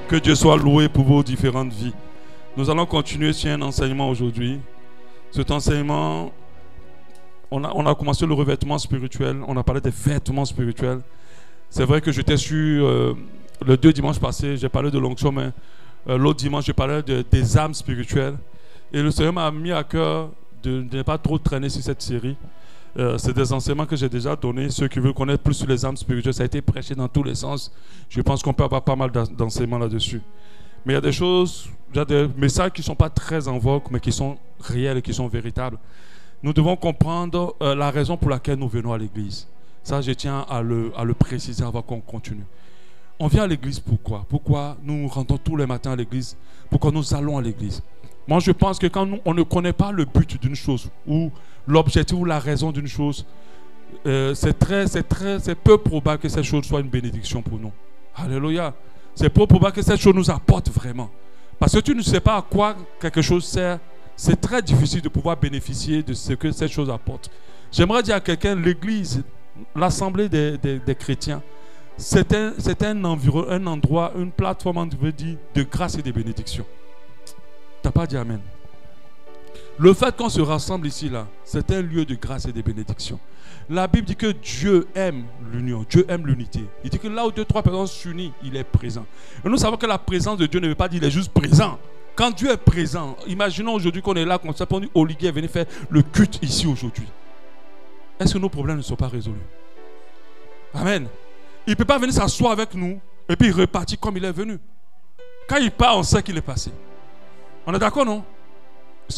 Que Dieu soit loué pour vos différentes vies. Nous allons continuer sur un enseignement aujourd'hui. Cet enseignement, on a commencé le revêtement spirituel. On a parlé des vêtements spirituels. C'est vrai que j'étais sur le 2 dimanches passé, j'ai parlé de l'onction, mais l'autre dimanche, j'ai parlé des âmes spirituelles. Et le Seigneur m'a mis à cœur de ne pas trop traîner sur cette série. C'est des enseignements que j'ai déjà donnés. Ceux qui veulent connaître plus sur les âmes spirituelles, ça a été prêché dans tous les sens. Je pense qu'on peut avoir pas mal d'enseignements là-dessus. Mais il y a des choses, il y a des messages qui ne sont pas très en vogue, mais qui sont réels et qui sont véritables. Nous devons comprendre la raison pour laquelle nous venons à l'église. Ça, je tiens à le préciser avant qu'on continue. On vient à l'église pourquoi? Pourquoi nous rentrons tous les matins à l'église? Pourquoi nous allons à l'église? Moi, je pense que quand on ne connaît pas le but d'une chose, ou l'objectif ou la raison d'une chose, c'est peu probable que cette chose soit une bénédiction pour nous. Alléluia. C'est peu probable que cette chose nous apporte vraiment. Parce que tu ne sais pas à quoi quelque chose sert. C'est très difficile de pouvoir bénéficier de ce que cette chose apporte. J'aimerais dire à quelqu'un, l'église, l'assemblée des chrétiens, c'est un endroit, une plateforme, on veut dire, de grâce et de bénédiction. Tu n'as pas dit amen. Le fait qu'on se rassemble ici, là, c'est un lieu de grâce et de bénédiction. La Bible dit que Dieu aime l'union, Dieu aime l'unité. Il dit que là où 2-3 personnes s'unissent, il est présent. Et nous savons que la présence de Dieu ne veut pas dire qu'il est juste présent. Quand Dieu est présent, imaginons aujourd'hui qu'on est là, qu'on s'appelle Oliguier, venir faire le culte ici aujourd'hui. Est-ce que nos problèmes ne sont pas résolus? Amen. Il ne peut pas venir s'asseoir avec nous et puis repartir comme il est venu. Quand il part, on sait qu'il est passé. On est d'accord, non?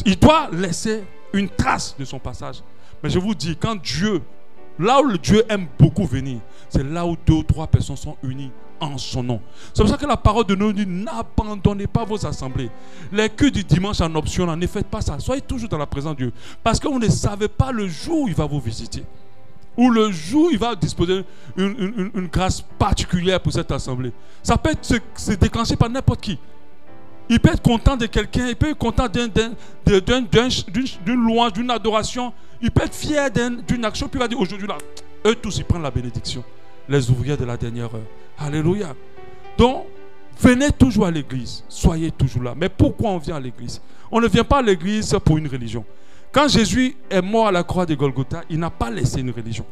Il doit laisser une trace de son passage. Mais je vous dis, quand Dieu, là où le Dieu aime beaucoup venir, c'est là où 2 ou 3 personnes sont unies en son nom. C'est pour ça que la parole de nous dit, n'abandonnez pas vos assemblées. Les cultes du dimanche en option, ne faites pas ça. Soyez toujours dans la présence de Dieu. Parce que vous ne savez pas le jour où il va vous visiter. Ou le jour où il va disposer une grâce particulière pour cette assemblée. Ça peut se déclencher par n'importe qui. Il peut être content de quelqu'un, il peut être content d'une louange, d'une adoration. Il peut être fier d'une action, puis il va dire aujourd'hui là, eux tous ils prennent la bénédiction. Les ouvriers de la dernière heure. Alléluia. Donc, venez toujours à l'église, soyez toujours là. Mais pourquoi on vient à l'église? On ne vient pas à l'église pour une religion. Quand Jésus est mort à la croix de Golgotha, il n'a pas laissé une religion.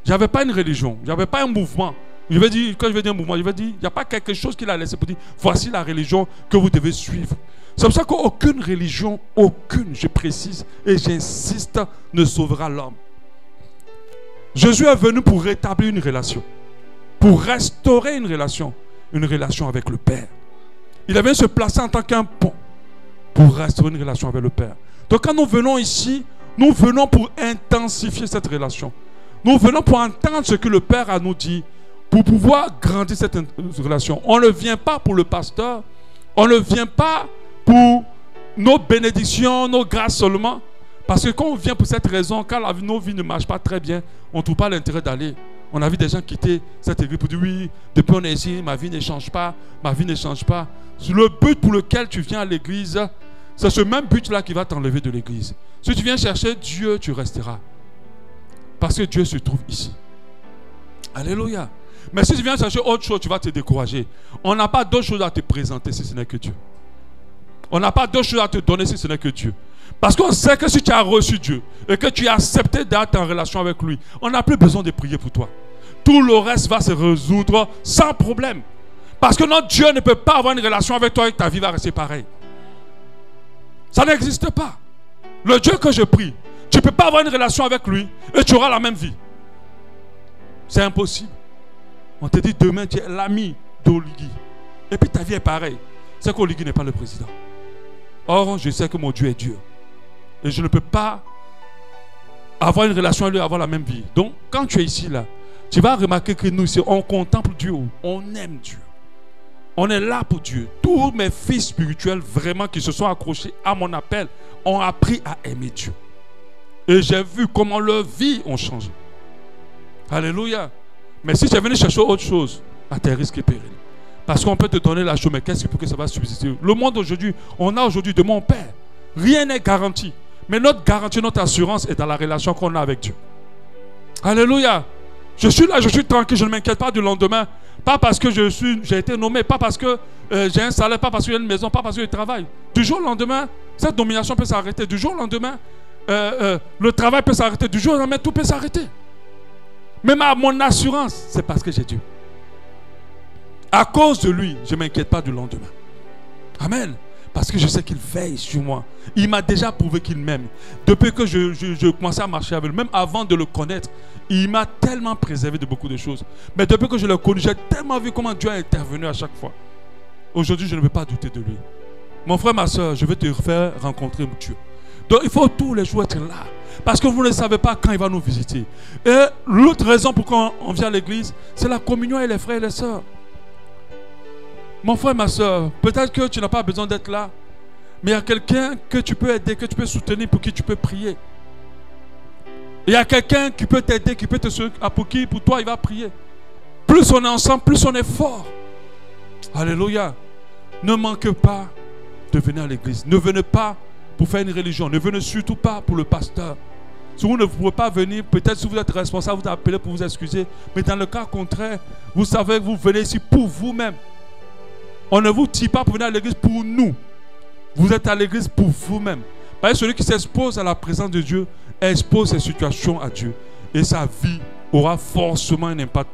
Il n'y avait pas une religion, il n'y avait pas un mouvement. Je vais dire, quand je vais dire un mouvement, je vais dire, il n'y a pas quelque chose qu'il a laissé pour dire, voici la religion que vous devez suivre. C'est pour ça qu'aucune religion, aucune, je précise et j'insiste, ne sauvera l'homme. Jésus est venu pour rétablir une relation, pour restaurer une relation avec le Père. Il est venu se placer en tant qu'un pont pour restaurer une relation avec le Père. Donc quand nous venons ici, nous venons pour intensifier cette relation. Nous venons pour entendre ce que le Père a nous dit, pour pouvoir grandir cette relation. On ne vient pas pour le pasteur, on ne vient pas pour nos bénédictions, nos grâces seulement. Parce que quand on vient pour cette raison, quand nos vies ne marchent pas très bien, on ne trouve pas l'intérêt d'aller. On a vu des gens quitter cette église pour dire oui, depuis on est ici, ma vie ne change pas, ma vie ne change pas. Le but pour lequel tu viens à l'église, c'est ce même but-là qui va t'enlever de l'église. Si tu viens chercher Dieu, tu resteras. Parce que Dieu se trouve ici. Alléluia. Mais si tu viens chercher autre chose, tu vas te décourager. On n'a pas d'autre chose à te présenter si ce n'est que Dieu. On n'a pas d'autre chose à te donner si ce n'est que Dieu. Parce qu'on sait que si tu as reçu Dieu et que tu as accepté d'être en relation avec lui, on n'a plus besoin de prier pour toi. Tout le reste va se résoudre sans problème. Parce que notre Dieu ne peut pas avoir une relation avec toi et que ta vie va rester pareille. Ça n'existe pas. Le Dieu que je prie, tu ne peux pas avoir une relation avec lui et tu auras la même vie. C'est impossible. On te dit demain tu es l'ami d'Oligui. Et puis ta vie est pareille. C'est qu'Oligui n'est pas le président. Or, je sais que mon Dieu est Dieu. Et je ne peux pas avoir une relation avec lui et avoir la même vie. Donc, quand tu es ici, là, tu vas remarquer que nous, ici, on contemple Dieu. On aime Dieu. On est là pour Dieu. Tous mes fils spirituels, vraiment, qui se sont accrochés à mon appel, ont appris à aimer Dieu. Et j'ai vu comment leurs vies ont changé. Alléluia. Mais si tu es venu chercher autre chose, à tes risques et périls. Parce qu'on peut te donner la chose, mais qu'est-ce pour que ça va subsister? Le monde aujourd'hui, on a aujourd'hui de mon Père. Rien n'est garanti. Mais notre garantie, notre assurance est dans la relation qu'on a avec Dieu. Alléluia. Je suis là, je suis tranquille, je ne m'inquiète pas du lendemain. Pas parce que j'ai été nommé, pas parce que j'ai un salaire, pas parce que j'ai une maison, pas parce que je travaille. Du jour au lendemain, cette domination peut s'arrêter. Du jour au lendemain, le travail peut s'arrêter. Du jour au lendemain, tout peut s'arrêter. Même à mon assurance, c'est parce que j'ai Dieu. À cause de lui, je ne m'inquiète pas du lendemain. Amen. Parce que je sais qu'il veille sur moi. Il m'a déjà prouvé qu'il m'aime. Depuis que je commençais à marcher avec lui, même avant de le connaître, il m'a tellement préservé de beaucoup de choses. Mais depuis que je l'ai connu, j'ai tellement vu comment Dieu a intervenu à chaque fois. Aujourd'hui, je ne veux pas douter de lui. Mon frère, ma soeur, je vais te faire rencontrer Dieu. Donc, il faut tous les jours être là. Parce que vous ne savez pas quand il va nous visiter. Et l'autre raison pourquoi on vient à l'église, c'est la communion avec les frères et les sœurs. Mon frère, ma soeur, peut-être que tu n'as pas besoin d'être là, mais il y a quelqu'un que tu peux aider, que tu peux soutenir, pour qui tu peux prier. Il y a quelqu'un qui peut t'aider, qui peut te soutenir, pour qui, pour toi, il va prier. Plus on est ensemble, plus on est fort. Alléluia. Ne manquez pas de venir à l'église. Ne venez pas pour faire une religion. Ne venez surtout pas pour le pasteur. Si vous ne pouvez pas venir, peut-être si vous êtes responsable, vous appelez pour vous excuser. Mais dans le cas contraire, vous savez que vous venez ici pour vous-même. On ne vous tire pas pour venir à l'église pour nous. Vous êtes à l'église pour vous-même. Parce que celui qui s'expose à la présence de Dieu expose ses situations à Dieu. Et sa vie aura forcément un impact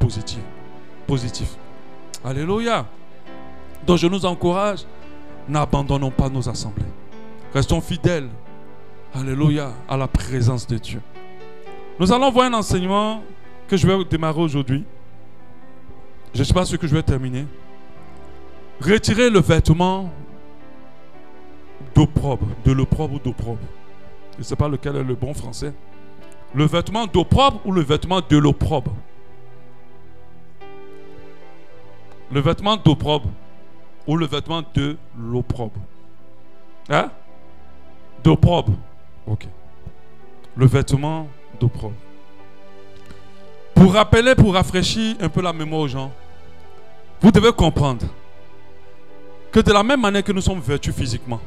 positif. Alléluia. Donc je nous encourage, n'abandonnons pas nos assemblées. Restons fidèles, alléluia, à la présence de Dieu. Nous allons voir un enseignement que je vais démarrer aujourd'hui. Je ne sais pas ce que je vais terminer. Retirer le vêtement d'opprobre, de l'opprobre ou d'opprobre. Je ne sais pas lequel est le bon français. Le vêtement d'opprobre ou le vêtement de l'opprobre. Le vêtement d'opprobre ou le vêtement de l'opprobre. Hein? D'opprobre. Ok. Le vêtement d'opprobre. Pour rappeler, pour rafraîchir un peu la mémoire aux gens, vous devez comprendre que de la même manière que nous sommes vêtus physiquement,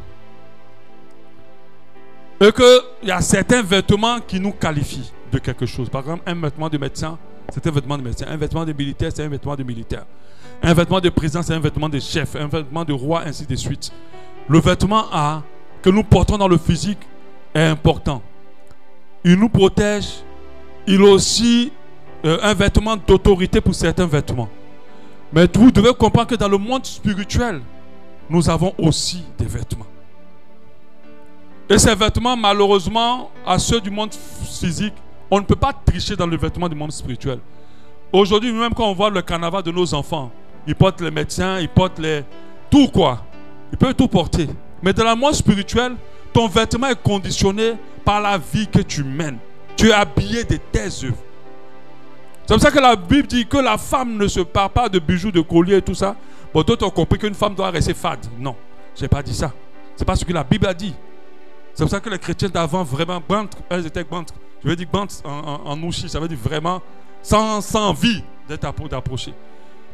et qu'il y a certains vêtements qui nous qualifient de quelque chose. Par exemple, un vêtement de médecin, c'est un vêtement de médecin. Un vêtement de militaire, c'est un vêtement de militaire. Un vêtement de président, c'est un vêtement de chef. Un vêtement de roi, ainsi de suite. Le vêtement que nous portons dans le physique est important. Il nous protège. Il a aussi un vêtement d'autorité pour certains vêtements. Mais vous devez comprendre que dans le monde spirituel, nous avons aussi des vêtements. Et ces vêtements, malheureusement, à ceux du monde physique, on ne peut pas tricher dans le vêtement du monde spirituel. Aujourd'hui, même quand on voit le carnaval de nos enfants, ils portent les médecins, ils portent tout quoi. Ils peuvent tout porter. Mais dans le monde spirituel, ton vêtement est conditionné par la vie que tu mènes. Tu es habillé de tes œuvres. C'est pour ça que la Bible dit que la femme ne se pare pas de bijoux, de colliers et tout ça. Bon, d'autres ont compris qu'une femme doit rester fade. Non, je n'ai pas dit ça. Ce n'est pas ce que la Bible a dit. C'est pour ça que les chrétiens d'avant, vraiment, elles étaient bantres. Je veux dire bantres en ouchi, ça veut dire vraiment sans vie d'approcher.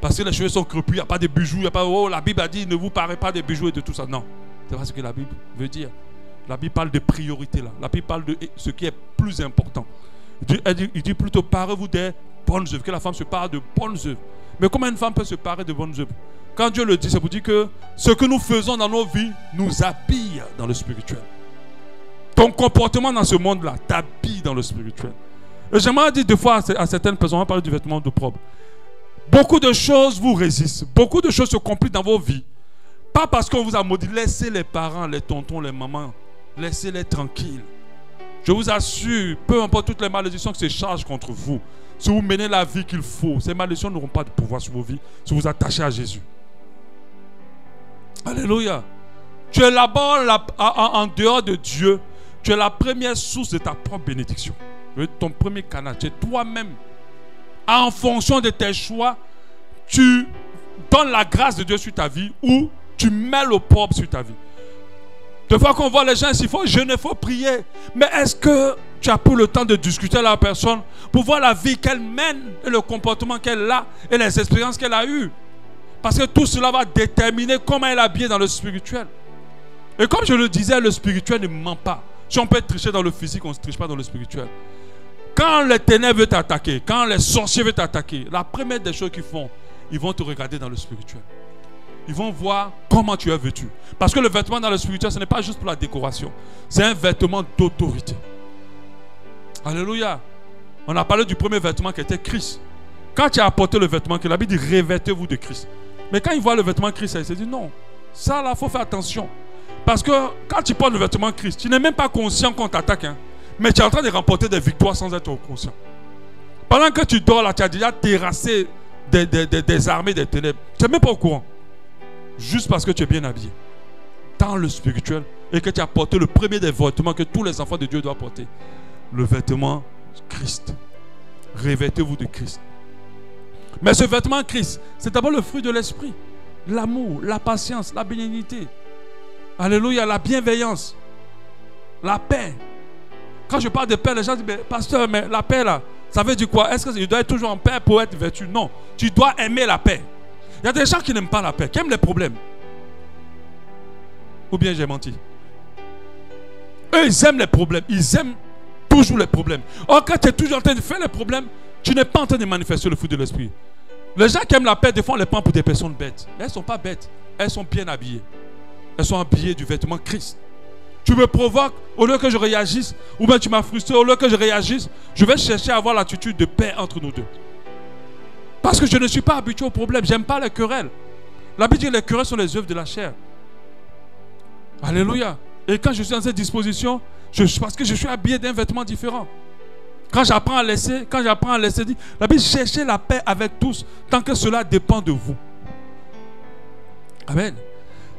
Parce que les cheveux sont crépus, il n'y a pas de bijoux, il n'y a pas, oh, la Bible a dit, ne vous parez pas des bijoux et de tout ça. Non, c'est pas ce que la Bible veut dire. La Bible parle de priorité là. La Bible parle de ce qui est plus important. Il dit plutôt, parez-vous des bonnes œuvres, que la femme se pare de bonnes œuvres. Mais comment une femme peut se parer de bonnes œuvres? Quand Dieu le dit, c'est pour dire que ce que nous faisons dans nos vies nous habille dans le spirituel. Ton comportement dans ce monde-là t'habille dans le spirituel. Et j'aimerais dire deux fois à certaines personnes, on va parler du vêtement d'opprobre. Beaucoup de choses vous résistent. Beaucoup de choses se compliquent dans vos vies. Pas parce qu'on vous a maudit. Laissez les parents, les tontons, les mamans, laissez-les tranquilles. Je vous assure, peu importe toutes les malédictions qui se chargent contre vous, si vous menez la vie qu'il faut, ces malédictions n'auront pas de pouvoir sur vos vies si vous vous attachez à Jésus. Alléluia. Tu es là-bas, en dehors de Dieu. Tu es la première source de ta propre bénédiction. Ton premier canal, tu es toi-même. En fonction de tes choix, tu donnes la grâce de Dieu sur ta vie ou tu mets l'opprobre sur ta vie. Des fois qu'on voit les gens, il faut jeûner, il faut prier. Mais est-ce que tu as pris le temps de discuter avec la personne pour voir la vie qu'elle mène et le comportement qu'elle a et les expériences qu'elle a eues? Parce que tout cela va déterminer comment elle est habillée dans le spirituel. Et comme je le disais, le spirituel ne ment pas. Si on peut tricher dans le physique, on ne triche pas dans le spirituel. Quand les ténèbres veulent t'attaquer, quand les sorciers veulent t'attaquer, la première des choses qu'ils font, ils vont te regarder dans le spirituel. Ils vont voir comment tu es vêtu. Parce que le vêtement dans le spirituel, ce n'est pas juste pour la décoration. C'est un vêtement d'autorité. Alléluia. On a parlé du premier vêtement qui était Christ. Quand tu as apporté le vêtement, que la Bible dit revêtez-vous de Christ. Mais quand ils voient le vêtement Christ, ils se disent non. Ça là, il faut faire attention. Parce que quand tu portes le vêtement Christ, tu n'es même pas conscient qu'on t'attaque. Hein, mais tu es en train de remporter des victoires sans être conscient. Pendant que tu dors là, tu as déjà terrassé des armées des ténèbres. Tu n'es même pas au courant. Juste parce que tu es bien habillé dans le spirituel et que tu as porté le premier des vêtements que tous les enfants de Dieu doivent porter. Le vêtement Christ. Revêtez-vous de Christ. Mais ce vêtement Christ, c'est d'abord le fruit de l'esprit. L'amour, la patience, la bénignité. Alléluia, la bienveillance. La paix. Quand je parle de paix, les gens disent, mais pasteur, mais la paix là, ça veut dire quoi? Est-ce que tu dois être toujours en paix pour être vêtu? Non, tu dois aimer la paix. Il y a des gens qui n'aiment pas la paix, qui aiment les problèmes. Ou bien j'ai menti. Eux, ils aiment les problèmes. Ils aiment toujours les problèmes. Or, quand tu es toujours en train de faire les problèmes, tu n'es pas en train de manifester le fruit de l'esprit. Les gens qui aiment la paix, des fois, on les prend pour des personnes bêtes. Mais elles ne sont pas bêtes. Elles sont bien habillées. Elles sont habillées du vêtement Christ. Tu me provoques, au lieu que je réagisse, ou bien tu m'as frustré, au lieu que je réagisse, je vais chercher à avoir l'attitude de paix entre nous deux. Parce que je ne suis pas habitué au problème. Je n'aime pas les querelles. La Bible dit que les querelles sont les œuvres de la chair. Alléluia. Et quand je suis dans cette disposition, parce que je suis habillé d'un vêtement différent. Quand j'apprends à laisser, la Bible dit cherchez la paix avec tous, tant que cela dépend de vous. Amen.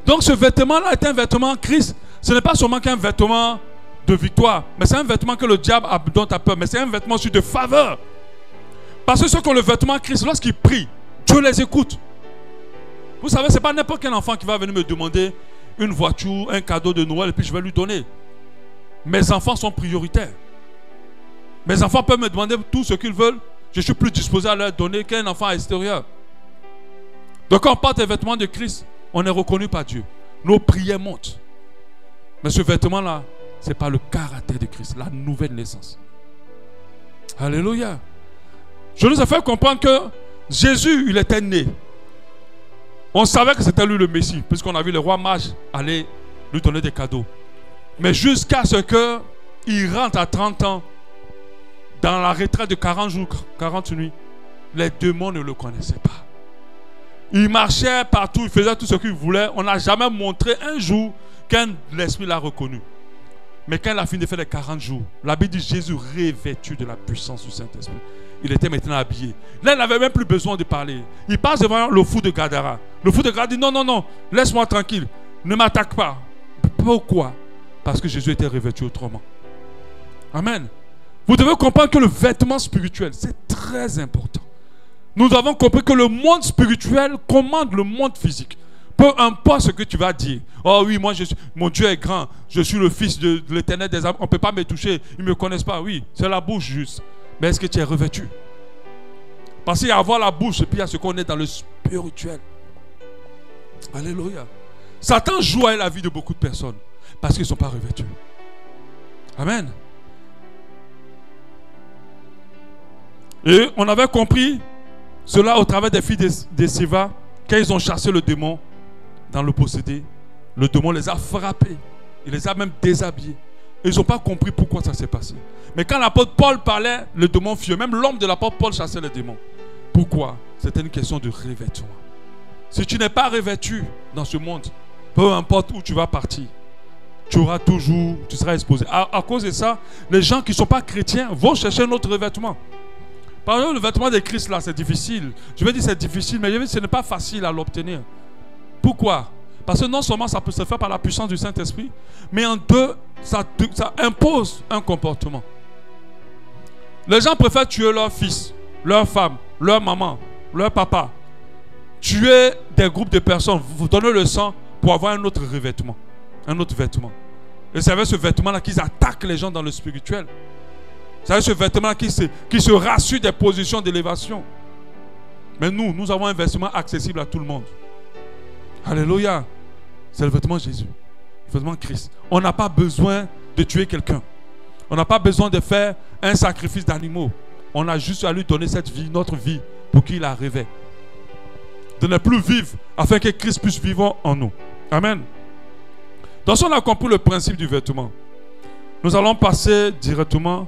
Donc ce vêtement-là est un vêtement Christ. Ce n'est pas seulement qu'un vêtement de victoire, mais c'est un vêtement que le diable dont tu as peur, mais c'est un vêtement aussi de faveur. Parce que ceux qui ont le vêtement Christ, lorsqu'ils prient, Dieu les écoute. Vous savez, ce n'est pas n'importe quel enfant qui va venir me demander une voiture, un cadeau de Noël, et puis je vais lui donner. Mes enfants sont prioritaires. Mes enfants peuvent me demander tout ce qu'ils veulent. Je suis plus disposé à leur donner qu'un enfant extérieur. Donc quand on porte les vêtements de Christ, on est reconnu par Dieu. Nos prières montent. Mais ce vêtement-là, ce n'est pas le caractère de Christ, la nouvelle naissance. Alléluia. Je nous ai fait comprendre que Jésus, il était né. On savait que c'était lui le Messie, puisqu'on a vu le roi mage aller lui donner des cadeaux. Mais jusqu'à ce qu'il rentre à 30 ans, dans la retraite de 40 jours, 40 nuits, les démons ne le connaissaient pas. Il marchait partout, il faisait tout ce qu'il voulait. On n'a jamais montré un jour qu'un esprit l'a reconnu. Mais quand il a fini de faire les 40 jours, la Bible dit Jésus revêtu de la puissance du Saint-Esprit. Il était maintenant habillé. Là, il n'avait même plus besoin de parler. Il passe devant le fou de Gadara. Le fou de Gadara dit non, non, non, laisse-moi tranquille. Ne m'attaque pas. Pourquoi? Parce que Jésus était revêtu autrement. Amen. Vous devez comprendre que le vêtement spirituel, c'est très important. Nous avons compris que le monde spirituel commande le monde physique. Peu importe ce que tu vas dire. Oh oui, moi, mon Dieu est grand. Je suis le fils de l'Éternel des âmes. On ne peut pas me toucher. Ils ne me connaissent pas. Oui, c'est la bouche juste. Mais est-ce que tu es revêtu? Parce qu'il y a à avoir la bouche et puis il y a ce qu'on est dans le spirituel. Alléluia. Satan joue à la vie de beaucoup de personnes parce qu'ils ne sont pas revêtus. Amen. Et on avait compris cela au travers des filles de Siva, quand ils ont chassé le démon dans le possédé. Le démon les a frappés. Il les a même déshabillés. Et ils n'ont pas compris pourquoi ça s'est passé. Mais quand l'apôtre Paul parlait, le démon fuyait. Même l'homme de l'apôtre Paul chassait les démons. Pourquoi? C'était une question de revêtement. Si tu n'es pas revêtu dans ce monde, peu importe où tu vas partir, tu seras exposé. À cause de ça, les gens qui ne sont pas chrétiens vont chercher un autre revêtement. Par exemple, le vêtement de Christ là, c'est difficile. Je vais dire c'est difficile, mais je vais dire ce n'est pas facile à l'obtenir. Pourquoi? Parce que non seulement ça peut se faire par la puissance du Saint-Esprit, mais en deux, ça impose un comportement. Les gens préfèrent tuer leur fils, leur femme, leur maman, leur papa. Tuer des groupes de personnes, vous donnez le sang pour avoir un autre revêtement, un autre vêtement. Et c'est avec ce vêtement-là qu'ils attaquent les gens dans le spirituel. C'est avec ce vêtement-là qui se rassure des positions d'élévation. Mais nous avons un vêtement accessible à tout le monde. Alléluia. C'est le vêtement de Jésus. Le vêtement de Christ. On n'a pas besoin de tuer quelqu'un. On n'a pas besoin de faire un sacrifice d'animaux. On a juste à lui donner cette vie, notre vie, pour qu'il la revêt. de ne plus vivre afin que Christ puisse vivre en nous. Amen. Donc si on a compris le principe du vêtement, nous allons passer directement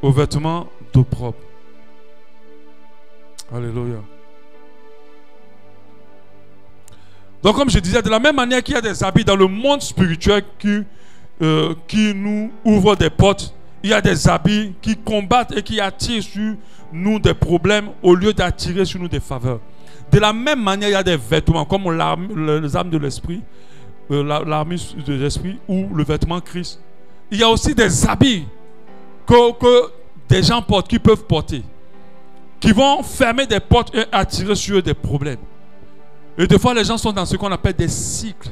au vêtement d'opprobre. Alléluia. Donc comme je disais, de la même manière qu'il y a des habits dans le monde spirituel qui nous ouvrent des portes, il y a des habits qui combattent et qui attirent sur nous des problèmes au lieu d'attirer sur nous des faveurs. De la même manière, il y a des vêtements comme les armes de l'esprit, l'armure de l'esprit ou le vêtement Christ. Il y a aussi des habits que des gens portent, qui peuvent porter, qui vont fermer des portes et attirer sur eux des problèmes. Et des fois, les gens sont dans ce qu'on appelle des cycles.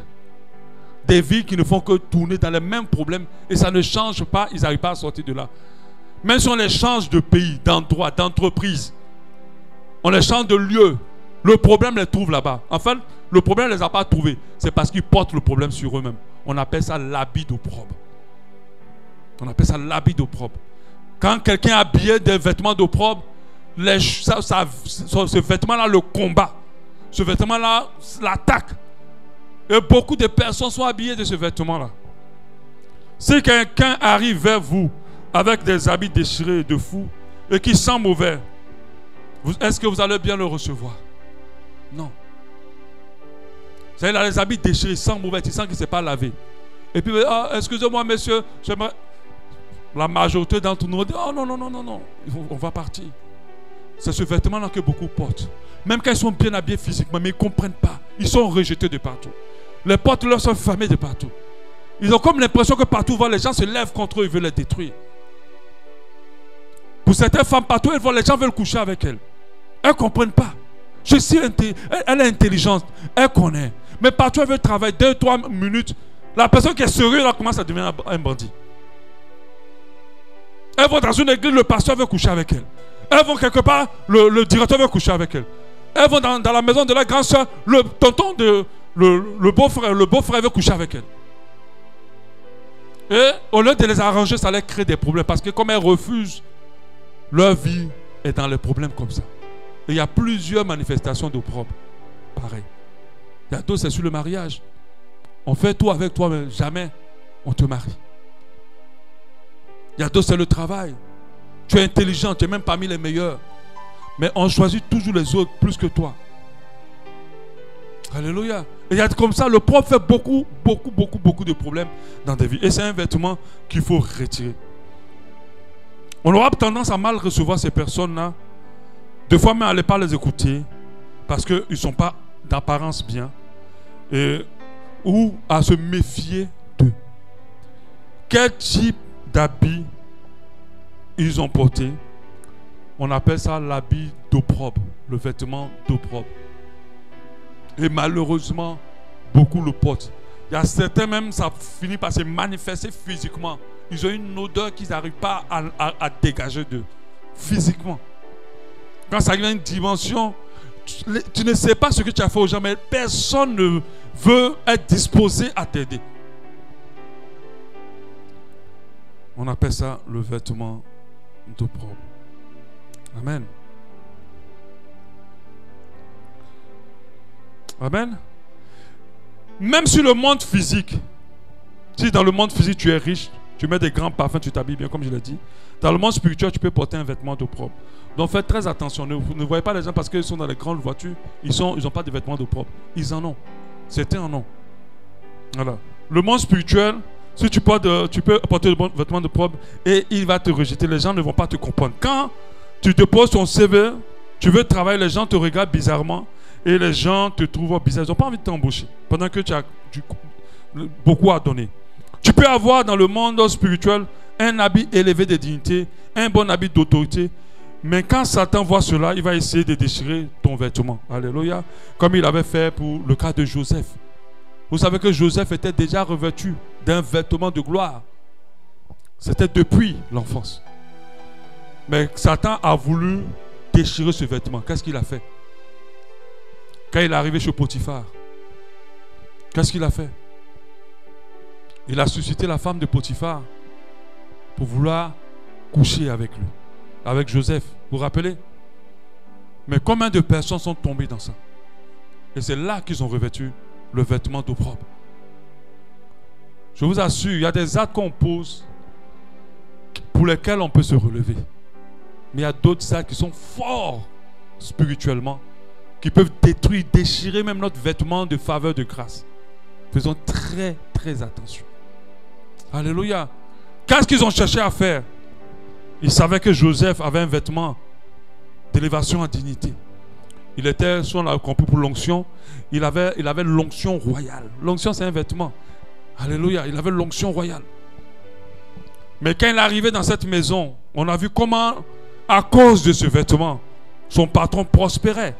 Des vies qui ne font que tourner dans les mêmes problèmes et ça ne change pas, ils n'arrivent pas à sortir de là. Même si on les change de pays, d'endroit, d'entreprise, on les change de lieu, le problème les trouve là-bas. En fait, le problème ne les a pas trouvés. C'est parce qu'ils portent le problème sur eux-mêmes. On appelle ça l'habit d'opprobre. On appelle ça l'habit d'opprobre. Quand quelqu'un est habillé d'un vêtement d'opprobre, ce vêtement-là le combat. Ce vêtement-là l'attaque. Et beaucoup de personnes sont habillées de ce vêtement-là. Si quelqu'un arrive vers vous avec des habits déchirés de fou et qui sent mauvais, est-ce que vous allez bien le recevoir? Non. Vous savez, il a les habits déchirés, il sent mauvais, il sent qu'il ne s'est pas lavé. Et puis, excusez-moi, monsieur, j'aimerais... La majorité d'entre nous dit, oh non, non, non, non, non, on va partir. C'est ce vêtement-là que beaucoup portent. Même quand ils sont bien habillés physiquement, mais ils ne comprennent pas. Ils sont rejetés de partout. Les portes leur sont fermées de partout. Ils ont comme l'impression que partout où les gens se lèvent contre eux, ils veulent les détruire. Pour certaines femmes, partout elles vont, les gens veulent coucher avec elles. Elles ne comprennent pas. Elle est intelligente, elle connaît. Mais partout elle veut travailler 2-3 minutes. La personne qui est sérieuse là commence à devenir un bandit. Elles vont dans une église, le pasteur veut coucher avec elle. Elles vont quelque part, le directeur veut coucher avec elle. Elles vont dans la maison de la grande soeur, le tonton, le beau-frère veut coucher avec elle. Et au lieu de les arranger, ça leur crée des problèmes. Parce que comme elles refusent, leur vie est dans les problèmes comme ça. Et il y a plusieurs manifestations d'opprobre. Pareil. Il y a d'autres, c'est sur le mariage. On fait tout avec toi, mais jamais on te marie. Il y a d'autres, c'est le travail. Tu es intelligent, tu es même parmi les meilleurs. Mais on choisit toujours les autres plus que toi. Alléluia. Et il y a comme ça, le propre fait beaucoup de problèmes dans des vies. Et c'est un vêtement qu'il faut retirer. On aura tendance à mal recevoir ces personnes-là. Des fois même à ne pas les écouter. Parce qu'ils ne sont pas d'apparence bien. Ou à se méfier d'eux. Quel type d'habits ils ont porté? On appelle ça l'habit d'opprobre, le vêtement d'opprobre. Et malheureusement, beaucoup le portent. Il y a certains même, ça finit par se manifester physiquement. Ils ont une odeur qu'ils n'arrivent pas à dégager d'eux. Physiquement. Quand ça arrive à une dimension, tu ne sais pas ce que tu as fait aux gens, mais personne ne veut être disposé à t'aider. On appelle ça le vêtement d'opprobre. Amen. Amen. Même sur le monde physique, si dans le monde physique tu es riche, tu mets des grands parfums, tu t'habilles bien comme je l'ai dit. Dans le monde spirituel, tu peux porter un vêtement d'opprobre. Donc faites très attention. Ne voyez pas les gens parce qu'ils sont dans les grandes voitures, ils n'ont pas de vêtements d'opprobre. Ils en ont. Certains en ont. Voilà. Le monde spirituel, si tu peux porter le vêtement d'opprobre et il va te rejeter. Les gens ne vont pas te comprendre. Quand tu déposes ton CV, tu veux travailler, les gens te regardent bizarrement et les gens te trouvent bizarre. Ils n'ont pas envie de t'embaucher pendant que tu as beaucoup à donner. Tu peux avoir dans le monde spirituel un habit élevé de dignité, un bon habit d'autorité, mais quand Satan voit cela, il va essayer de déchirer ton vêtement. Alléluia. Comme il avait fait pour le cas de Joseph. Vous savez que Joseph était déjà revêtu d'un vêtement de gloire. C'était depuis l'enfance. Mais Satan a voulu déchirer ce vêtement. Qu'est-ce qu'il a fait? Quand il est arrivé chez Potiphar, qu'est-ce qu'il a fait? Il a suscité la femme de Potiphar pour vouloir coucher avec lui, avec Joseph. Vous vous rappelez? Mais combien de personnes sont tombées dans ça? Et c'est là qu'ils ont revêtu le vêtement d'opprobre. Je vous assure, il y a des actes qu'on pose pour lesquels on peut se relever. Mais il y a d'autres actes qui sont forts spirituellement, qui peuvent détruire, déchirer même notre vêtement de faveur de grâce. Faisons très, très attention. Alléluia. Qu'est-ce qu'ils ont cherché à faire? Ils savaient que Joseph avait un vêtement d'élévation en dignité. Il était, si on l'a compris pour l'onction, il avait l'onction royale. L'onction, c'est un vêtement. Alléluia. Il avait l'onction royale. Mais quand il est arrivé dans cette maison, on a vu comment, à cause de ce vêtement, son patron prospérait.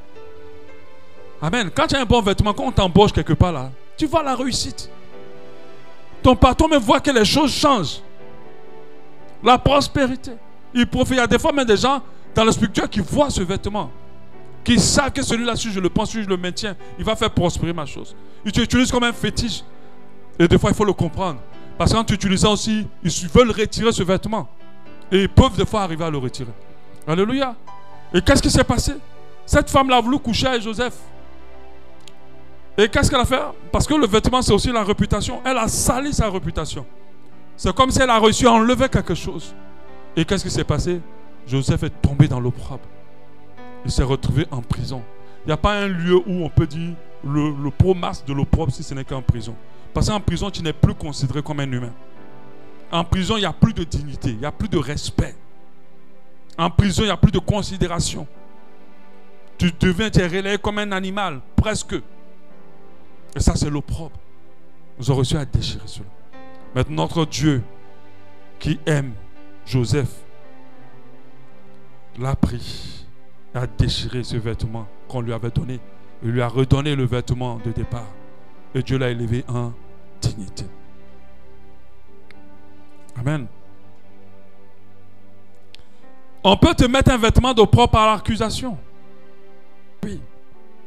Amen. Quand tu as un bon vêtement, quand on t'embauche quelque part là, tu vois la réussite. Ton patron même voit que les choses changent. La prospérité. Il profite. Il y a des fois même des gens dans le spirituel qui voient ce vêtement, qui savent que celui-là, si je le prends, si je le maintiens, il va faire prospérer ma chose. Ils t'utilisent comme un fétiche. Et des fois, il faut le comprendre. Parce qu'en t'utilisant aussi, ils veulent retirer ce vêtement. Et ils peuvent des fois arriver à le retirer. Alléluia. Et qu'est-ce qui s'est passé? Cette femme-là a voulu coucher avec Joseph. Et qu'est-ce qu'elle a fait? Parce que le vêtement, c'est aussi la réputation. Elle a sali sa réputation. C'est comme si elle a réussi à enlever quelque chose. Et qu'est-ce qui s'est passé? Joseph est tombé dans l'opprobre. Il s'est retrouvé en prison. Il n'y a pas un lieu où on peut dire le pro-masse de l'opprobre si ce n'est qu'en prison. Parce qu'en prison, tu n'es plus considéré comme un humain. En prison, il n'y a plus de dignité, il n'y a plus de respect. En prison, il n'y a plus de considération. Tu deviens, tu es relayé comme un animal, presque. Et ça, c'est l'opprobre. Nous avons réussi à déchirer cela. Maintenant, notre Dieu qui aime Joseph l'a pris, a déchiré ce vêtement qu'on lui avait donné. Il lui a redonné le vêtement de départ. Et Dieu l'a élevé en dignité. Amen. On peut te mettre un vêtement d'opprobre par l'accusation. Oui.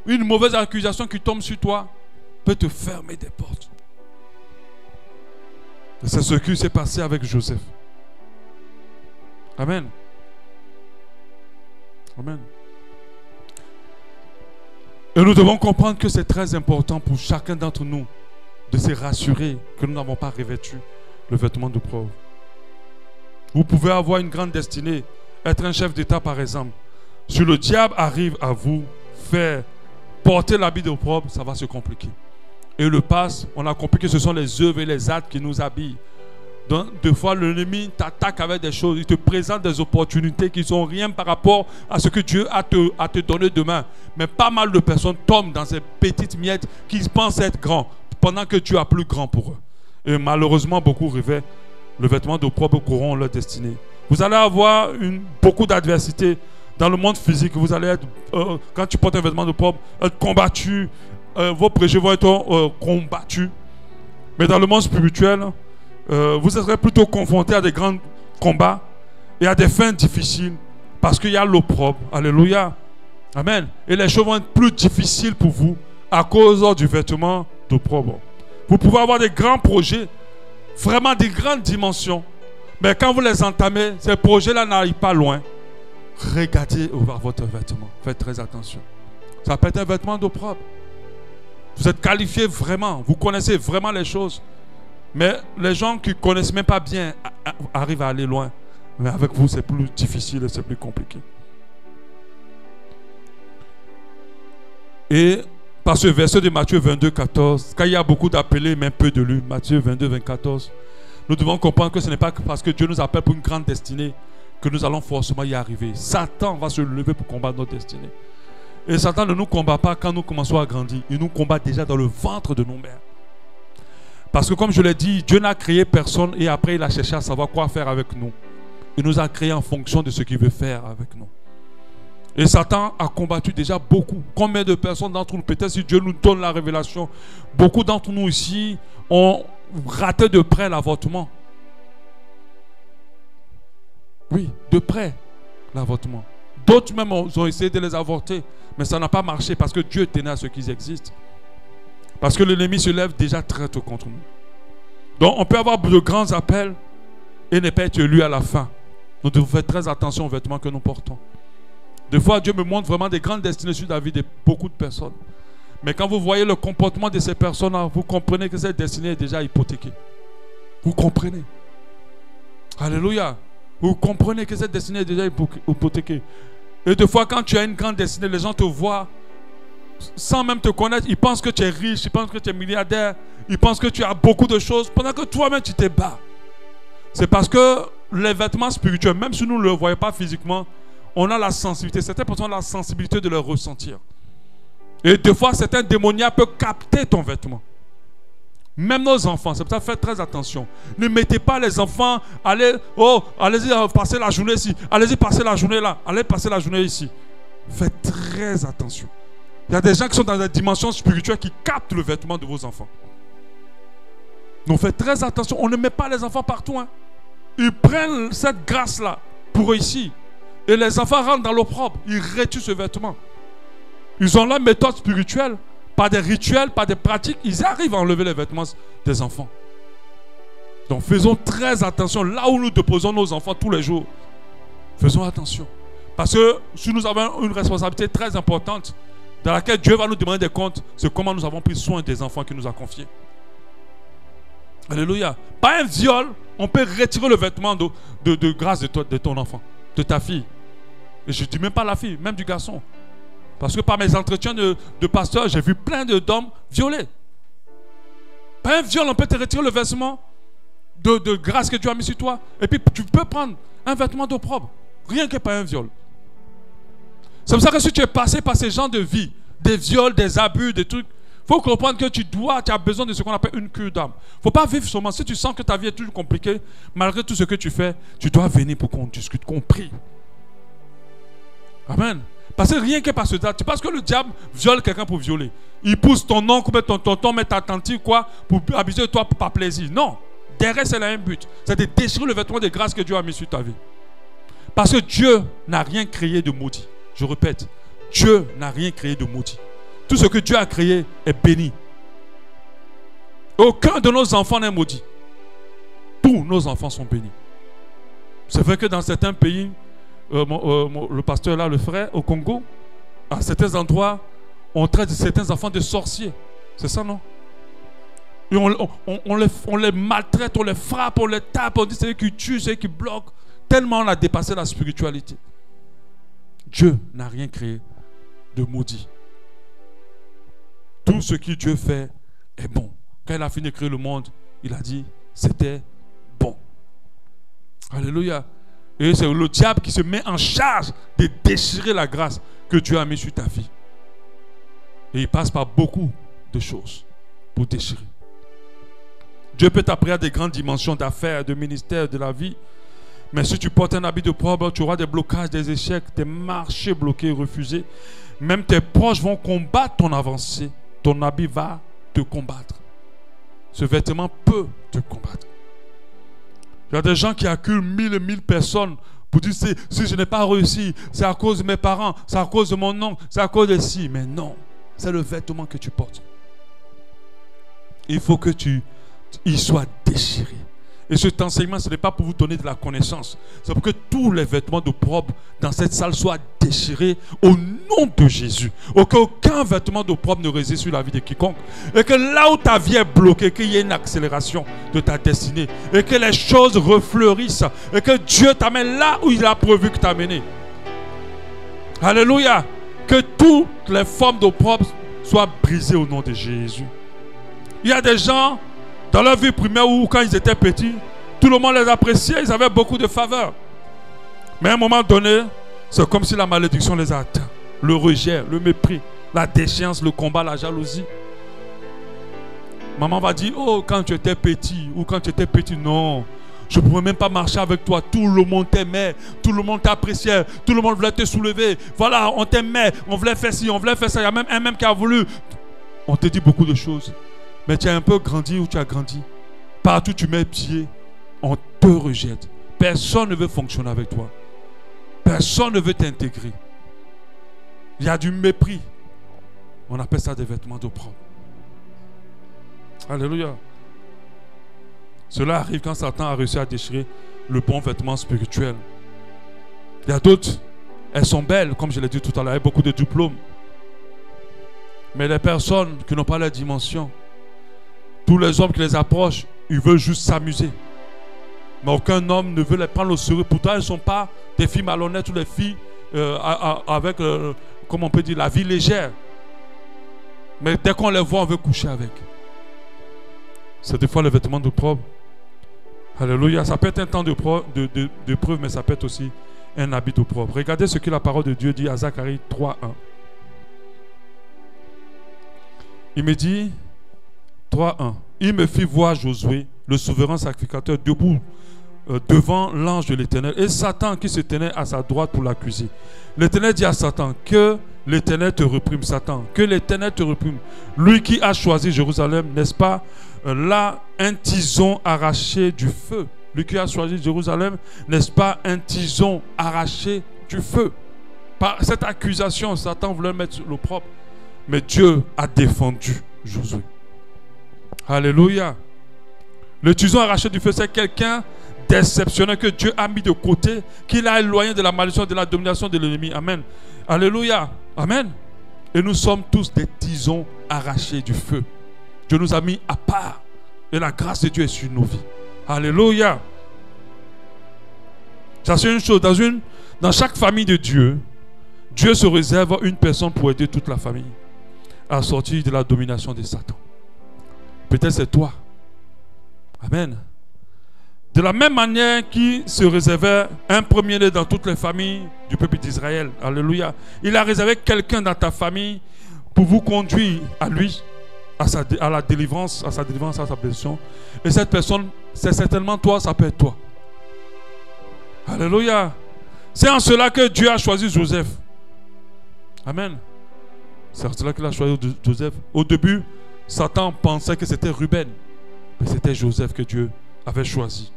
Une mauvaise accusation qui tombe sur toi peut te fermer des portes. Et c'est ce qui s'est passé avec Joseph. Amen. Amen. Et nous devons comprendre que c'est très important pour chacun d'entre nous de se rassurer que nous n'avons pas revêtu le vêtement d'opprobre. Vous pouvez avoir une grande destinée, être un chef d'État par exemple. Si le diable arrive à vous faire porter l'habit d'opprobre, ça va se compliquer. Et le passe, on a compris que ce sont les œuvres et les actes qui nous habillent. Donc, des fois, l'ennemi t'attaque avec des choses. Il te présente des opportunités qui ne sont rien par rapport à ce que Dieu a te donné demain. Mais pas mal de personnes tombent dans ces petites miettes qui pensent être grands, pendant que Dieu a plus grand pour eux. Et malheureusement, beaucoup revêtent le vêtement d'opprobre courant leur destinée. Vous allez avoir beaucoup d'adversité dans le monde physique. Vous allez être, quand tu portes un vêtement d'opprobre, être combattu. Vos péchés vont être combattus. Mais dans le monde spirituel, vous serez plutôt confronté à des grands combats et à des fins difficiles parce qu'il y a l'opprobre. Alléluia. Amen. Et les choses vont être plus difficiles pour vous à cause du vêtement d'opprobre. Vous pouvez avoir des grands projets, vraiment des grandes dimensions. Mais quand vous les entamez, ces projets-là n'arrivent pas loin. Regardez à votre vêtement. Faites très attention. Ça peut être un vêtement d'opprobre. Vous êtes qualifié vraiment. Vous connaissez vraiment les choses. Mais les gens qui ne connaissent même pas bien arrivent à aller loin. Mais avec vous, c'est plus difficile et c'est plus compliqué. Et par ce verset de Matthieu 22, 14, quand il y a beaucoup d'appelés, mais peu de lus, Matthieu 22, 14, nous devons comprendre que ce n'est pas parce que Dieu nous appelle pour une grande destinée que nous allons forcément y arriver. Satan va se lever pour combattre notre destinée. Et Satan ne nous combat pas quand nous commençons à grandir. Il nous combat déjà dans le ventre de nos mères. Parce que comme je l'ai dit, Dieu n'a créé personne et après il a cherché à savoir quoi faire avec nous. Il nous a créés en fonction de ce qu'il veut faire avec nous. Et Satan a combattu déjà beaucoup. Combien de personnes d'entre nous, peut-être si Dieu nous donne la révélation, beaucoup d'entre nous ici ont raté de près l'avortement. Oui, de près l'avortement. D'autres même ont essayé de les avorter, mais ça n'a pas marché parce que Dieu tenait à ce qu'ils existent. Parce que l'ennemi se lève déjà très tôt contre nous. Donc on peut avoir de grands appels et ne pas être élu à la fin. Nous devons faire très attention aux vêtements que nous portons. Des fois, Dieu me montre vraiment des grandes destinées sur la vie de beaucoup de personnes. Mais quand vous voyez le comportement de ces personnes-là, vous comprenez que cette destinée est déjà hypothéquée. Vous comprenez. Alléluia. Vous comprenez que cette destinée est déjà hypothéquée. Et des fois, quand tu as une grande destinée, les gens te voient sans même te connaître. Ils pensent que tu es riche, ils pensent que tu es milliardaire, ils pensent que tu as beaucoup de choses, pendant que toi-même tu te bats. C'est parce que les vêtements spirituels, même si nous ne le voyons pas physiquement, on a la sensibilité. Certaines personnes ont la sensibilité de le ressentir. Et des fois, certains démoniaques peuvent capter ton vêtement. Même nos enfants, c'est pour ça faites très attention. Ne mettez pas les enfants, allez-y passer la journée ici, allez-y passer la journée là, allez passer la journée ici. Faites très attention. Il y a des gens qui sont dans des dimensions spirituelles qui captent le vêtement de vos enfants. Donc faites très attention, on ne met pas les enfants partout. Hein. Ils prennent cette grâce-là pour réussir. Et les enfants rentrent dans l'opprobre, ils retirent ce vêtement. Ils ont la méthode spirituelle. Par des rituels, par des pratiques, ils arrivent à enlever les vêtements des enfants. Donc faisons très attention. Là où nous déposons nos enfants tous les jours, faisons attention. Parce que si nous avons une responsabilité très importante, dans laquelle Dieu va nous demander des comptes, c'est comment nous avons pris soin des enfants qu'il nous a confiés. Alléluia. Par un viol, on peut retirer le vêtement de grâce de ton enfant, de ta fille. Et je ne dis même pas la fille, même du garçon. Parce que par mes entretiens de pasteur, j'ai vu plein d'hommes violés. Par un viol, on peut te retirer le vêtement de grâce que Dieu a mis sur toi. Et puis tu peux prendre un vêtement d'opprobre, rien que par un viol. C'est pour ça que si tu es passé par ces genres de vie, des viols, des abus, des trucs, il faut comprendre que tu as besoin de ce qu'on appelle une cure d'âme. Il ne faut pas vivre seulement. Si tu sens que ta vie est toujours compliquée, malgré tout ce que tu fais, tu dois venir pour qu'on discute, qu'on prie. Amen. Parce que rien que par ce date, tu penses que le diable viole quelqu'un pour violer. Il pousse ton oncle, ton tonton, ta tante, quoi, pour abuser de toi par plaisir. Non. Derrière, c'est le même but. C'est de déchirer le vêtement de grâce que Dieu a mis sur ta vie. Parce que Dieu n'a rien créé de maudit. Je répète, Dieu n'a rien créé de maudit. Tout ce que Dieu a créé est béni. Aucun de nos enfants n'est maudit. Tous nos enfants sont bénis. C'est vrai que dans certains pays, le pasteur là, le frère, au Congo, à certains endroits, on traite certains enfants de sorciers. C'est ça, non? Et on les maltraite, on les frappe, on les tape, on dit c'est eux qui tuent, c'est eux qui bloquent. Tellement on a dépassé la spiritualité. Dieu n'a rien créé de maudit. Tout ce que Dieu fait est bon. Quand il a fini de créer le monde, il a dit c'était bon. Alléluia. Et c'est le diable qui se met en charge de déchirer la grâce que Dieu a mise sur ta vie. Et il passe par beaucoup de choses pour déchirer. Dieu peut t'appeler à des grandes dimensions d'affaires, de ministère, de la vie. Mais si tu portes un habit de pauvre, tu auras des blocages, des échecs, des marchés bloqués, refusés. Même tes proches vont combattre ton avancée. Ton habit va te combattre. Ce vêtement peut te combattre. Il y a des gens qui acculent 1000 et 1000 personnes pour dire si je n'ai pas réussi, c'est à cause de mes parents, c'est à cause de mon oncle, c'est à cause de ci. Mais non, c'est le vêtement que tu portes. Il faut que il soit déchiré. Et cet enseignement, ce n'est pas pour vous donner de la connaissance. C'est pour que tous les vêtements d'opprobre dans cette salle soient déchirés au nom de Jésus. Aucun vêtement d'opprobre ne résiste sur la vie de quiconque. Et que là où ta vie est bloquée, qu'il y ait une accélération de ta destinée. Et que les choses refleurissent. Et que Dieu t'amène là où il a prévu que t'amener. Alléluia. Que toutes les formes d'opprobre soient brisées au nom de Jésus. Il y a des gens dans leur vie primaire où quand ils étaient petits, tout le monde les appréciait, ils avaient beaucoup de faveurs. Mais à un moment donné, c'est comme si la malédiction les a atteints. Le rejet, le mépris, la déchéance, le combat, la jalousie. Maman va dire, oh, quand tu étais petit, ou quand tu étais petit, non, je ne pouvais même pas marcher avec toi. Tout le monde t'aimait, tout le monde t'appréciait, tout le monde voulait te soulever. Voilà, on t'aimait, on voulait faire ci, on voulait faire ça. Il y a même un qui a voulu. On te dit beaucoup de choses. Mais tu as un peu grandi où tu as grandi. Partout où tu mets pied, on te rejette. Personne ne veut fonctionner avec toi. Personne ne veut t'intégrer. Il y a du mépris. On appelle ça des vêtements d'opprobre. Alléluia. Cela arrive quand Satan a réussi à déchirer le bon vêtement spirituel. Il y a d'autres, elles sont belles, comme je l'ai dit tout à l'heure, avec beaucoup de diplômes. Mais les personnes qui n'ont pas la dimension, tous les hommes qui les approchent, ils veulent juste s'amuser. Mais aucun homme ne veut les prendre au sérieux. Pourtant, elles ne sont pas des filles malhonnêtes ou des filles avec, comment on peut dire, la vie légère. Mais dès qu'on les voit, on veut coucher avec. C'est des fois le vêtement de propre. Alléluia. Ça peut être un temps de preuve, mais ça peut être aussi un habit de propre. Regardez ce que la parole de Dieu dit à Zacharie 3:1. Il me dit, 3:1, il me fit voir Josué, le souverain sacrificateur, debout devant l'ange de l'Éternel, et Satan qui se tenait à sa droite pour l'accuser. L'Éternel dit à Satan, que l'Éternel te reprime, Satan, que l'Éternel te reprime. Lui qui a choisi Jérusalem, n'est-ce pas là un tison arraché du feu? Lui qui a choisi Jérusalem, n'est-ce pas un tison arraché du feu? Par cette accusation, Satan voulait mettre le propre. Mais Dieu a défendu Josué. Alléluia. Le tison arraché du feu, c'est quelqu'un d'exceptionnel que Dieu a mis de côté, qu'il a éloigné de la malédiction, de la domination de l'ennemi. Amen. Alléluia. Amen. Et nous sommes tous des tisons arrachés du feu. Dieu nous a mis à part. Et la grâce de Dieu est sur nos vies. Alléluia. Ça, c'est une chose. Dans chaque famille de Dieu, Dieu se réserve une personne pour aider toute la famille à sortir de la domination de Satan. Peut-être c'est toi. Amen. De la même manière qu'il se réservait un premier-né dans toutes les familles du peuple d'Israël. Alléluia. Il a réservé quelqu'un dans ta famille pour vous conduire à lui, à la délivrance, à sa bénédiction. Et cette personne, c'est certainement toi, ça peut être toi. Alléluia. C'est en cela que Dieu a choisi Joseph. Amen. C'est en cela qu'il a choisi Joseph. Au début, Satan pensait que c'était Ruben. Mais c'était Joseph que Dieu avait choisi.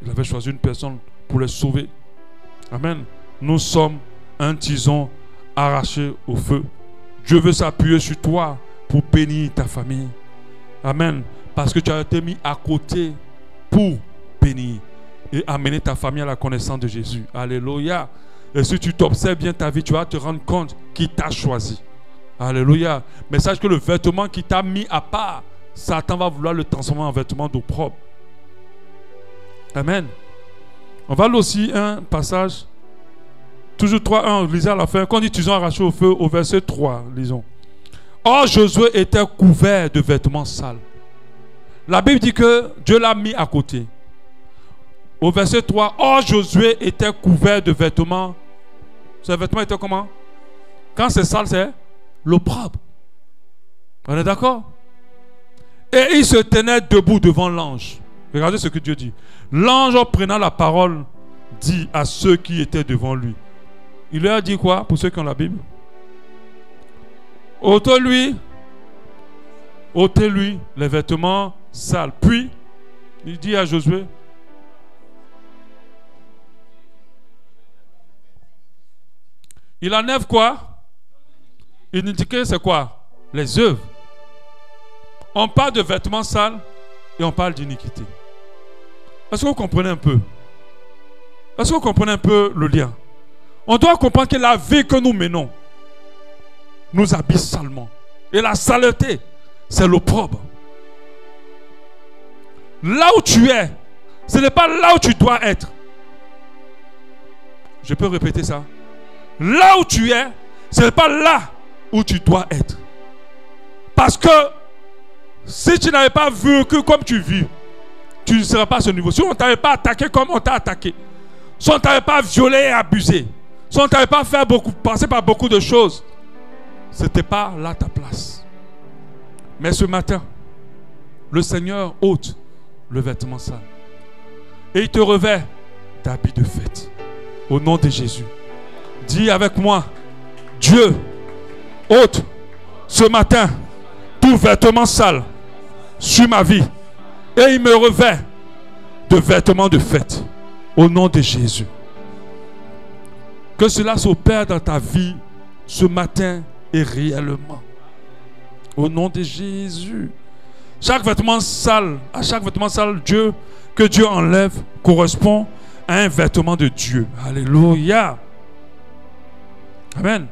Il avait choisi une personne pour les sauver. Amen. Nous sommes un tison arraché au feu. Dieu veut s'appuyer sur toi pour bénir ta famille. Amen. Parce que tu as été mis à côté pour bénir et amener ta famille à la connaissance de Jésus. Alléluia. Et si tu t'observes bien ta vie, tu vas te rendre compte qu'il t'a choisi. Alléluia. Mais sache que le vêtement qui t'a mis à part, Satan va vouloir le transformer en vêtement d'opprobre. Amen. On va lire aussi un passage, toujours 3:1, lisez à la fin, quand on dit tison arraché au feu, au verset 3, lisons. Or Josué était couvert de vêtements sales. La Bible dit que Dieu l'a mis à côté. Au verset 3, or Josué était couvert de vêtements. Ces vêtements étaient comment? Quand c'est sale, c'est l'opprobre. On est d'accord? Et il se tenait debout devant l'ange. Regardez ce que Dieu dit. L'ange, en prenant la parole, dit à ceux qui étaient devant lui. Il leur a dit quoi, pour ceux qui ont la Bible? Ôtez-lui les vêtements sales. Puis, il dit à Josué, il enlève quoi? Il dit que c'est quoi? Les œuvres. On parle de vêtements sales et on parle d'iniquité. Est-ce que vous comprenez un peu? Est-ce que vous comprenez un peu le lien? On doit comprendre que la vie que nous menons nous habille salement. Et la saleté, c'est l'opprobre. Là où tu es, ce n'est pas là où tu dois être. Je peux répéter ça. Là où tu es, ce n'est pas là où tu dois être. Parce que si tu n'avais pas vécu comme tu vis, tu ne serais pas à ce niveau. Si on ne t'avait pas attaqué comme on t'a attaqué, si on ne t'avait pas violé et abusé, si on ne t'avait pas fait passer par beaucoup de choses, ce n'était pas là ta place. Mais ce matin, le Seigneur ôte le vêtement sale et il te revêt d'habits de fête. Au nom de Jésus. Dis avec moi, Dieu ôte ce matin tout vêtement sale sur ma vie et il me revêt de vêtements de fête. Au nom de Jésus. Que cela s'opère dans ta vie ce matin et réellement. Au nom de Jésus. Chaque vêtement sale, à chaque vêtement sale, que Dieu enlève correspond à un vêtement de Dieu. Alléluia. Amen.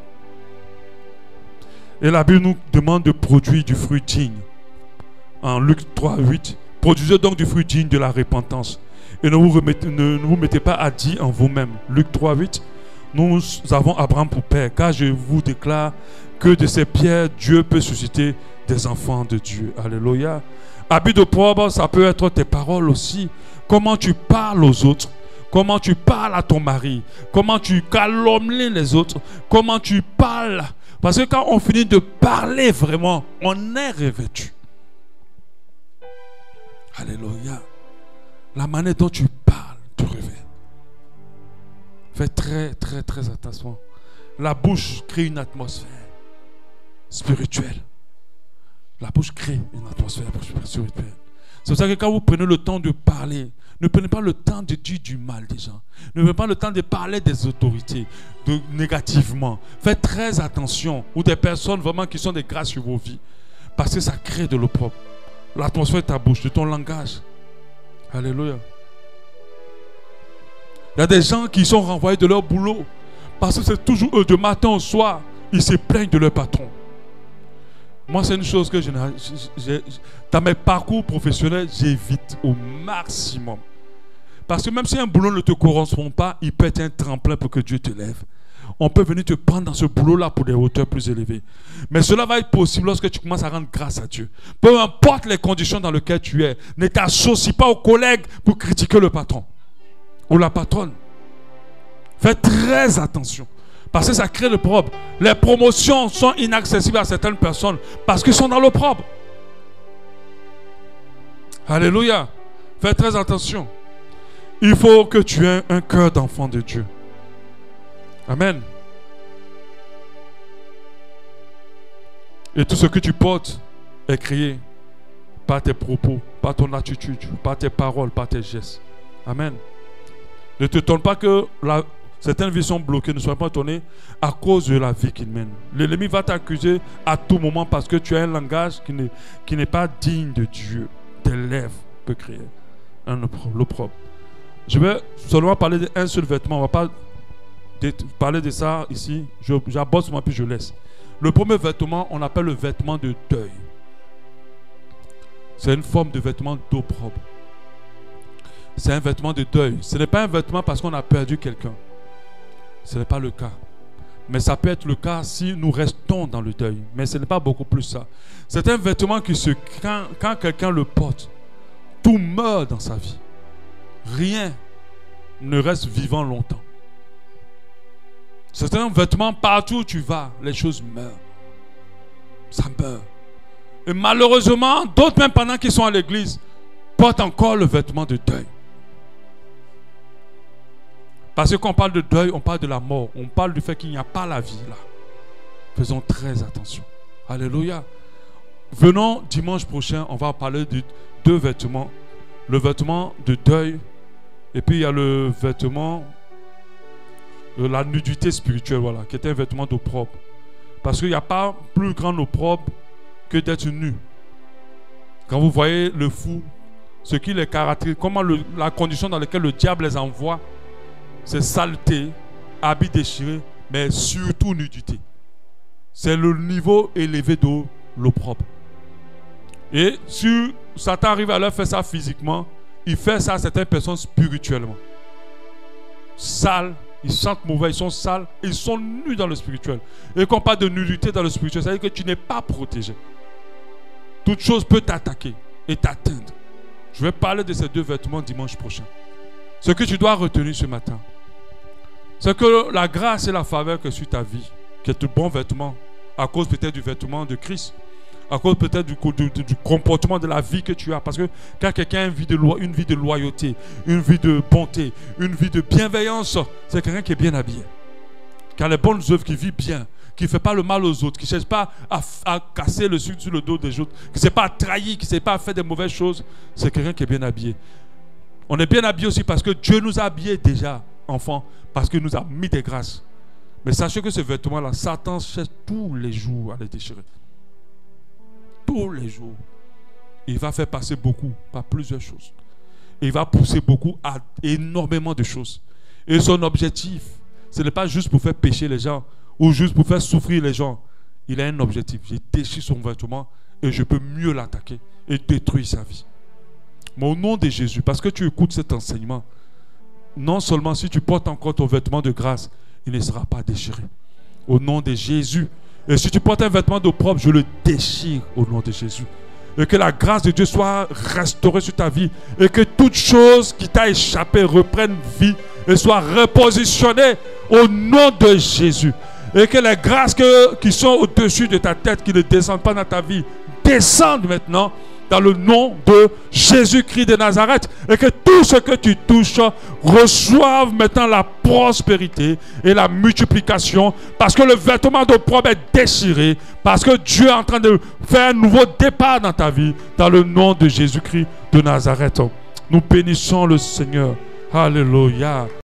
Et la Bible nous demande de produire du fruit digne. En Luc 3, 8, produisez donc du fruit digne de la repentance. Et ne vous mettez pas à dire en vous-même. Luc 3, 8, nous avons Abraham pour père, car je vous déclare que de ces pierres, Dieu peut susciter des enfants de Dieu. Alléluia. Habit de probe, ça peut être tes paroles aussi. Comment tu parles aux autres. Comment tu parles à ton mari. Comment tu calomnies les autres. Comment tu parles. Parce que quand on finit de parler vraiment, on est revêtu. Alléluia. La manière dont tu parles te révèle. Fais très, très, très attention. La bouche crée une atmosphère spirituelle. La bouche crée une atmosphère spirituelle. C'est pour ça que quand vous prenez le temps de parler, ne prenez pas le temps de dire du mal des gens. Ne prenez pas le temps de parler des autorités négativement. Faites très attention. Ou des personnes vraiment qui sont des grâces sur vos vies. Parce que ça crée de l'opprobre. L'atmosphère de ta bouche, de ton langage. Alléluia. Il y a des gens qui sont renvoyés de leur boulot. Parce que c'est toujours eux, de matin au soir, ils se plaignent de leur patron. Moi, c'est une chose que dans mes parcours professionnels, j'évite au maximum. Parce que même si un boulot ne te correspond pas, il peut être un tremplin pour que Dieu te lève. On peut venir te prendre dans ce boulot-là pour des hauteurs plus élevées. Mais cela va être possible lorsque tu commences à rendre grâce à Dieu. Peu importe les conditions dans lesquelles tu es, ne t'associe pas aux collègues pour critiquer le patron ou la patronne. Fais très attention. Parce que ça crée l'opprobre. Les promotions sont inaccessibles à certaines personnes parce qu'ils sont dans l'opprobre. Alléluia. Fais très attention. Il faut que tu aies un cœur d'enfant de Dieu. Amen. Et tout ce que tu portes est créé par tes propos, par ton attitude, par tes paroles, par tes gestes. Amen. Ne te tourne pas que certaines vies sont bloquées, ne sois pas étonné à cause de la vie qu'ils mènent. L'ennemi va t'accuser à tout moment parce que tu as un langage qui n'est pas digne de Dieu. Tes lèvres peuvent créer l'opprobre. Je vais seulement parler d'un seul vêtement. On ne va pas parler de ça ici. J'aborde seulement puis je laisse. Le premier vêtement, on appelle le vêtement de deuil. C'est une forme de vêtement d'opprobre. C'est un vêtement de deuil. Ce n'est pas un vêtement parce qu'on a perdu quelqu'un. Ce n'est pas le cas. Mais ça peut être le cas si nous restons dans le deuil. Mais ce n'est pas beaucoup plus ça. C'est un vêtement qui quand quelqu'un le porte, tout meurt dans sa vie. Rien ne reste vivant longtemps. C'est un vêtement, partout où tu vas, les choses meurent. Ça meurt. Et malheureusement, d'autres même pendant qu'ils sont à l'église, portent encore le vêtement de deuil. Parce que quand on parle de deuil, on parle de la mort. On parle du fait qu'il n'y a pas la vie là. Faisons très attention. Alléluia. Venons dimanche prochain, on va parler de deux vêtements. Le vêtement de deuil et puis il y a le vêtement de la nudité spirituelle, voilà, qui est un vêtement d'opprobre. Parce qu'il n'y a pas plus grand opprobre que d'être nu. Quand vous voyez le fou, ce qui les caractérise, comment la condition dans laquelle le diable les envoie, c'est saleté, habits déchirés, mais surtout nudité. C'est le niveau élevé de l'opprobre. Et si Satan arrive à leur faire ça physiquement, il fait ça à certaines personnes spirituellement. Sales, ils sentent mauvais, ils sont sales, ils sont nus dans le spirituel. Et quand on parle de nudité dans le spirituel, ça veut dire que tu n'es pas protégé. Toute chose peut t'attaquer et t'atteindre. Je vais parler de ces deux vêtements dimanche prochain. Ce que tu dois retenir ce matin, c'est que la grâce et la faveur que sur ta vie, qui est un bon vêtement, à cause peut-être du vêtement de Christ, à cause peut-être du comportement de la vie que tu as. Parce que quand quelqu'un a une vie de loyauté, une vie de bonté, une vie de bienveillance, c'est quelqu'un qui est bien habillé. Qui a les bonnes œuvres, qui vit bien, qui ne fait pas le mal aux autres, qui ne cherche pas à casser le sucre sur le dos des autres, qui ne sait pas trahir, qui ne sait pas faire des mauvaises choses. C'est quelqu'un qui est bien habillé. On est bien habillé aussi parce que Dieu nous a habillés déjà, enfants, parce qu'il nous a mis des grâces. Mais sachez que ce vêtement-là, Satan cherche tous les jours à les déchirer. Tous les jours. Il va faire passer beaucoup par plusieurs choses. Il va pousser beaucoup à énormément de choses. Et son objectif, ce n'est pas juste pour faire pécher les gens ou juste pour faire souffrir les gens. Il a un objectif. Je déchire son vêtement et je peux mieux l'attaquer et détruire sa vie. Mais au nom de Jésus, parce que tu écoutes cet enseignement, non seulement si tu portes encore ton vêtement de grâce, il ne sera pas déchiré. Au nom de Jésus. Et si tu portes un vêtement d'opprobre, je le déchire au nom de Jésus. Et que la grâce de Dieu soit restaurée sur ta vie. Et que toute chose qui t'a échappé reprenne vie et soit repositionnée au nom de Jésus. Et que les grâces qui sont au-dessus de ta tête, qui ne descendent pas dans ta vie, descendent maintenant dans le nom de Jésus-Christ de Nazareth. Et que tout ce que tu touches reçoive maintenant la prospérité et la multiplication. Parce que le vêtement d'opprobre est déchiré. Parce que Dieu est en train de faire un nouveau départ dans ta vie. Dans le nom de Jésus-Christ de Nazareth. Nous bénissons le Seigneur. Alléluia.